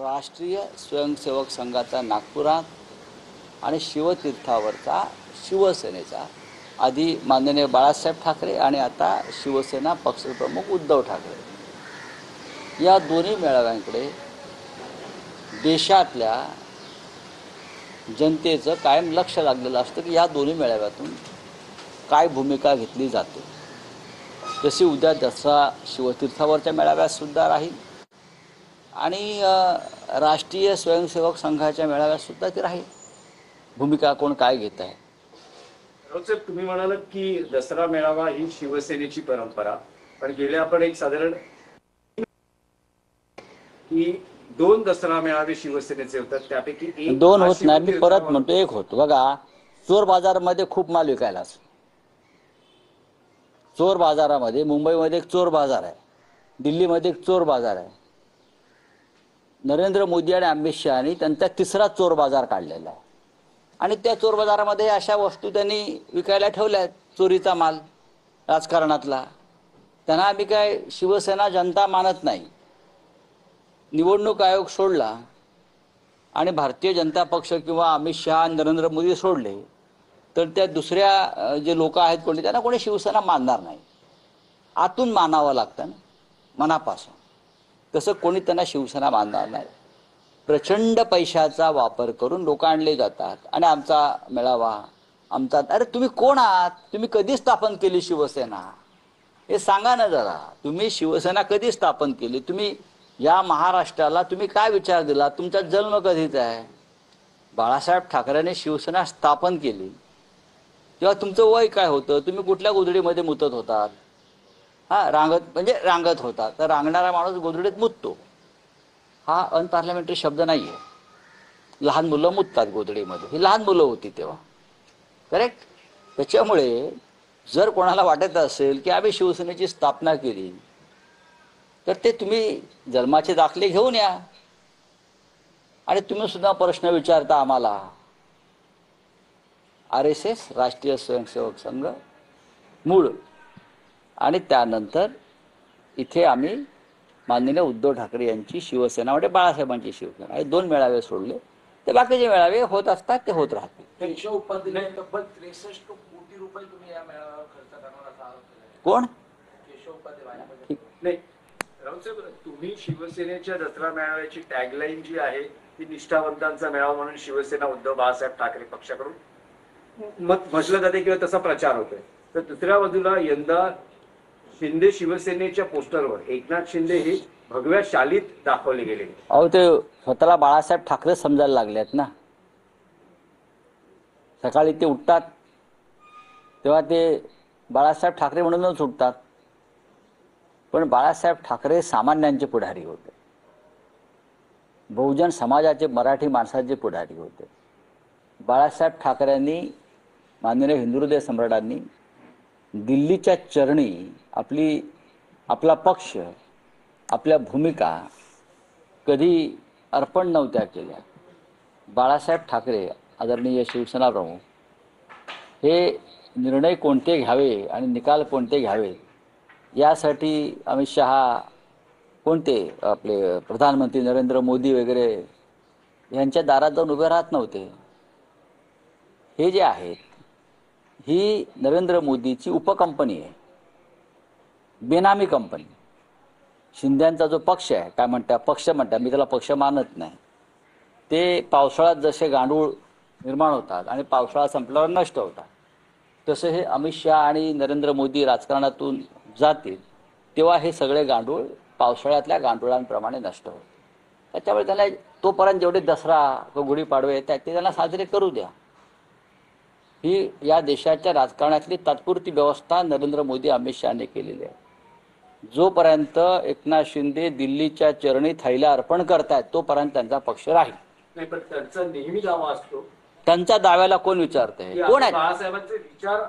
राष्ट्रीय स्वयंसेवक संघाचा नागपुरात आणि शिवतीर्थावरचा शिवसेनेचा, आधी माननीय बाळासाहेब ठाकरे आणि आता शिवसेना पक्षप्रमुख उद्धव ठाकरे या दोन्ही मेळाव्यांकडे देशातल्या जनतेचं कायम लक्ष लागलेलं असतं की या दोन्ही मेळाव्यातून काय भूमिका घेतली जाते. तशी उद्या दसरा शिवतीर्थावरच्या मेळाव्यातसुद्धा राहील आणि राष्ट्रीय स्वयंसेवक संघाच्या मेळाव्यातसुद्धा ती राहील. भूमिका कोण काय घेत आहे. साहेब, तुम्ही म्हणालात की दसरा मेळावा ही शिवसेनेची परंपरा, पण गेले आपण एक साधारण की 2 दसरा मेळावे शिवसेनेचे होतात, त्यापैकी एक 2 होत नाही. मी परत म्हणतो 1 होतो. बघा, चोर बाजारामध्ये खूप माल विकायला असतो. चोर बाजारामध्ये मुंबईमध्ये एक चोर बाजार आहे, दिल्लीमध्ये एक चोर बाजार आहे. नरेंद्र मोदी आणि अमित शहानी त्यांचा 3रा चोर बाजार काढलेला आहे आणि त्या चोर बाजारामध्ये अशा वस्तू त्यांनी विकायला ठेवल्या आहेत, चोरीचा माल राजकारणातला. त्यांना आम्ही काय शिवसेना जनता मानत नाही. निवडणूक आयोग सोडला आणि भारतीय जनता पक्ष किंवा अमित शहा नरेंद्र मोदी सोडले तर त्या दुसऱ्या जे लोक आहेत कोणी त्यांना कोणी शिवसेना मानणार नाही. आतून मानावं लागतं ना, मनापासून. तसं कोणी त्यांना शिवसेना मानणार नाही. प्रचंड पैशाचा वापर करून लोक आणले जातात आणि आमचा मेळावा आमचा. अरे तुम्ही कोण आहात? तुम्ही कधी स्थापन केली शिवसेना हे सांगा ना जरा. तुम्ही शिवसेना कधी स्थापन केली? तुम्ही या महाराष्ट्राला तुम्ही काय विचार दिला? तुमचा जन्म कधीचा आहे? बाळासाहेब ठाकरेंनी शिवसेना स्थापन केली तेव्हा तुमचं वय काय होतं? तुम्ही कुठल्या गोधडीमध्ये मुतत होतात? रांगत होता. तर रांगणारा माणूस गोधडीत मुततो हा अनपार्लमेंटरी शब्द नाही आहे. लहान मुलं मुततात गोधडीमध्ये. ही लहान मुलं होती तेव्हा, करेक्ट. त्याच्यामुळे जर कोणाला वाटत असेल की आम्ही शिवसेनेची स्थापना केली तर ते तुम्ही जन्माचे दाखले घेऊन या आणि तुम्ही सुद्धा प्रश्न विचारता आम्हाला. RSS राष्ट्रीय स्वयंसेवक संघ मूळ आणि त्यानंतर इथे आम्ही माननीय उद्धव ठाकरे यांची शिवसेना म्हणजे बाळासाहेबांची शिवसेना, हे 2 मेळावे सोडले ते बाकीचे मेळावे होत असतात, ते होत राहतील. केशव उपाध्याय तब्बल 63 कोटी रुपये तुम्ही या मेळाव्यावर खर्च करणार असा आरोप केला. कोण? केशव उपाध्याय. नाही राऊतसाहेब, तुम्ही शिवसेनेच्या दसरा मेळाव्याची टॅगलाईन जी आहे ती निष्ठावंतांचा मेळावा म्हणून शिवसेना उद्धव बाळासाहेब ठाकरे पक्षाकडून मत म्हटलं जाते किंवा तसा प्रचार होतोय. तर दुसऱ्या बाजूला यंदा शिंदे शिवसेनेच्या पोस्टरवर एकनाथ शिंदे हे भगव्या शालीत दाखवले गेले. अहो, ते स्वतःला बाळासाहेब ठाकरे समजायला लागलेत ना. सकाळी ते उठतात तेव्हा ते बाळासाहेब ठाकरे म्हणूनच उठतात. पण बाळासाहेब ठाकरे सामान्यांचे पुढारी होते, बहुजन समाजाचे, मराठी माणसाचे पुढारी होते. बाळासाहेब ठाकरेंनी, माननीय हिंदुहृदय सम्राटांनी दिल्लीच्या चरणी आपला पक्ष, आपल्या भूमिका कधी अर्पण नव्हत्या केल्या. बाळासाहेब ठाकरे आदरणीय शिवसेना प्रमुख हे निर्णय कोणते घ्यावे आणि निकाल कोणते घ्यावे यासाठी अमित शहा, कोणते आपले प्रधानमंत्री नरेंद्र मोदी वगैरे यांच्या दारात जाऊन उभे राहत नव्हते. हे जे आहेत ही नरेंद्र मोदीची उपकंपनी आहे, बेनामी कंपनी. शिंद्यांचा जो पक्ष आहे, काय म्हणता पक्ष म्हणतात, मी त्याला पक्ष मानत नाही. ते पावसाळ्यात जसे गांडूळ निर्माण होतात आणि पावसाळा संपल्यावर नष्ट होतात, तसे हे अमित शहा आणि नरेंद्र मोदी राजकारणातून जातील तेव्हा हे सगळे गांडूळ पावसाळ्यातल्या गांडुळांप्रमाणे नष्ट होतात. त्याच्यामुळे त्यांना तोपर्यंत जेवढे दसरा व गुढीपाडवे येतात ते त्यांना साजरे करू द्या. ही या देशाच्या राजकारणातली तात्पुरती व्यवस्था नरेंद्र मोदी अमित शहाने केलेली आहे. जोपर्यंत एकनाथ शिंदे दिल्लीच्या चरणी थैल्या अर्पण करतायत तोपर्यंत त्यांचा पक्ष राहील. नाही, पण त्यांचा नेहमी दावा असतो. त्यांच्या दाव्याला कोण विचारतंय? कोण आहे? बाळासाहेबांचे विचार